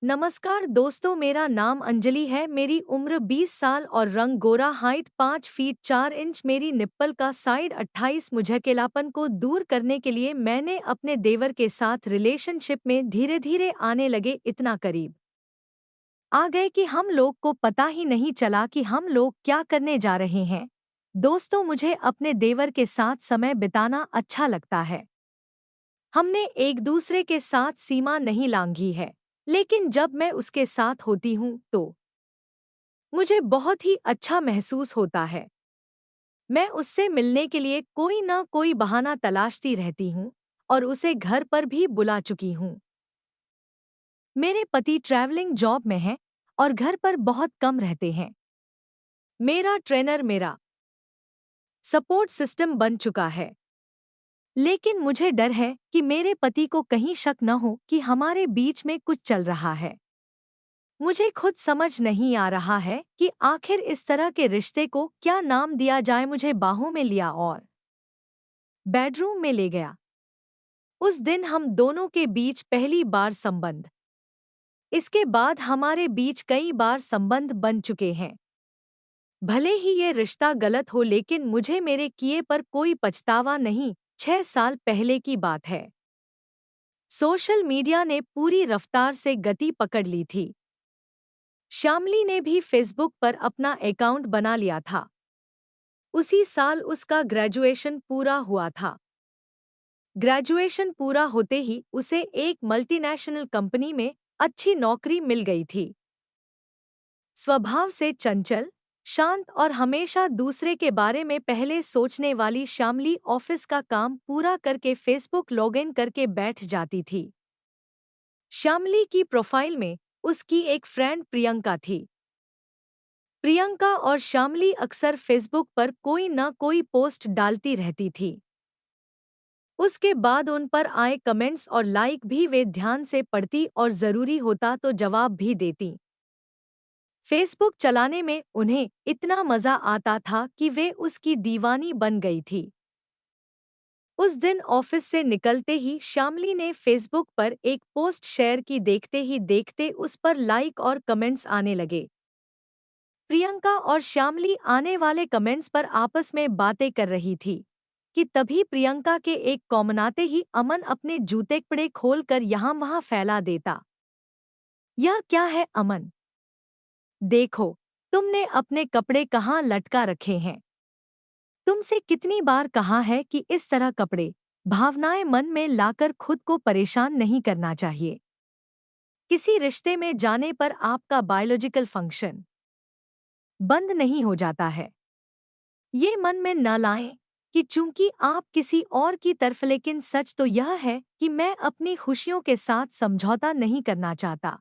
नमस्कार दोस्तों, मेरा नाम अंजलि है। मेरी उम्र 20 साल और रंग गोरा, हाइट 5 फीट 4 इंच, मेरी निप्पल का साइड 28। मुझे अकेलापन को दूर करने के लिए मैंने अपने देवर के साथ रिलेशनशिप में धीरे धीरे आने लगे, इतना करीब आ गए कि हम लोग को पता ही नहीं चला कि हम लोग क्या करने जा रहे हैं। दोस्तों, मुझे अपने देवर के साथ समय बिताना अच्छा लगता है। हमने एक दूसरे के साथ सीमा नहीं लांघी है, लेकिन जब मैं उसके साथ होती हूँ तो मुझे बहुत ही अच्छा महसूस होता है। मैं उससे मिलने के लिए कोई ना कोई बहाना तलाशती रहती हूँ और उसे घर पर भी बुला चुकी हूँ। मेरे पति ट्रैवलिंग जॉब में हैं और घर पर बहुत कम रहते हैं। मेरा ट्रेनर मेरा सपोर्ट सिस्टम बन चुका है, लेकिन मुझे डर है कि मेरे पति को कहीं शक न हो कि हमारे बीच में कुछ चल रहा है। मुझे खुद समझ नहीं आ रहा है कि आखिर इस तरह के रिश्ते को क्या नाम दिया जाए। मुझे बाहों में लिया और बेडरूम में ले गया। उस दिन हम दोनों के बीच पहली बार संबंध। इसके बाद हमारे बीच कई बार संबंध बन चुके हैं। भले ही ये रिश्ता गलत हो, लेकिन मुझे मेरे किए पर कोई पछतावा नहीं। 6 साल पहले की बात है। सोशल मीडिया ने पूरी रफ्तार से गति पकड़ ली थी। श्यामली ने भी फेसबुक पर अपना अकाउंट बना लिया था। उसी साल उसका ग्रेजुएशन पूरा हुआ था। ग्रेजुएशन पूरा होते ही उसे एक मल्टीनेशनल कंपनी में अच्छी नौकरी मिल गई थी। स्वभाव से चंचल, शांत और हमेशा दूसरे के बारे में पहले सोचने वाली श्यामली ऑफिस का काम पूरा करके फेसबुक लॉगिन करके बैठ जाती थी। श्यामली की प्रोफाइल में उसकी एक फ्रेंड प्रियंका थी। प्रियंका और श्यामली अक्सर फेसबुक पर कोई न कोई पोस्ट डालती रहती थी। उसके बाद उन पर आए कमेंट्स और लाइक भी वे ध्यान से पढ़ती और ज़रूरी होता तो जवाब भी देती। फेसबुक चलाने में उन्हें इतना मज़ा आता था कि वे उसकी दीवानी बन गई थी। उस दिन ऑफिस से निकलते ही श्यामली ने फेसबुक पर एक पोस्ट शेयर की। देखते ही देखते उस पर लाइक और कमेंट्स आने लगे। प्रियंका और श्यामली आने वाले कमेंट्स पर आपस में बातें कर रही थी कि तभी प्रियंका के एक कॉमन आते ही अमन अपने जूते कपड़े खोलकर यहाँ वहाँ फैला देता। यह क्या है अमन? देखो, तुमने अपने कपड़े कहाँ लटका रखे हैं? तुमसे कितनी बार कहा है कि इस तरह कपड़े भावनाएं मन में लाकर खुद को परेशान नहीं करना चाहिए। किसी रिश्ते में जाने पर आपका बायोलॉजिकल फंक्शन बंद नहीं हो जाता है। ये मन में न लाएं कि चूंकि आप किसी और की तरफ, लेकिन सच तो यह है कि मैं अपनी खुशियों के साथ समझौता नहीं करना चाहता।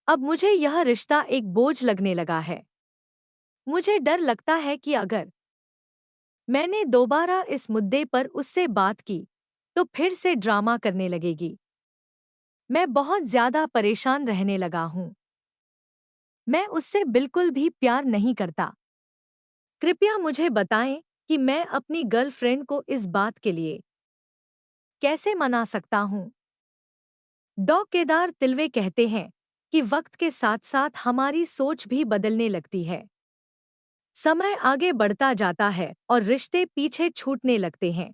अब मुझे यह रिश्ता एक बोझ लगने लगा है। मुझे डर लगता है कि अगर मैंने दोबारा इस मुद्दे पर उससे बात की तो फिर से ड्रामा करने लगेगी। मैं बहुत ज्यादा परेशान रहने लगा हूँ। मैं उससे बिल्कुल भी प्यार नहीं करता। कृपया मुझे बताएं कि मैं अपनी गर्लफ्रेंड को इस बात के लिए कैसे मना सकता हूँ। डॉ. केदार तिलवे कहते हैं कि वक्त के साथ साथ हमारी सोच भी बदलने लगती है। समय आगे बढ़ता जाता है और रिश्ते पीछे छूटने लगते हैं।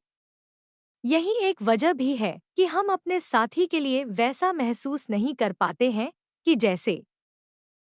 यही एक वजह भी है कि हम अपने साथी के लिए वैसा महसूस नहीं कर पाते हैं कि जैसे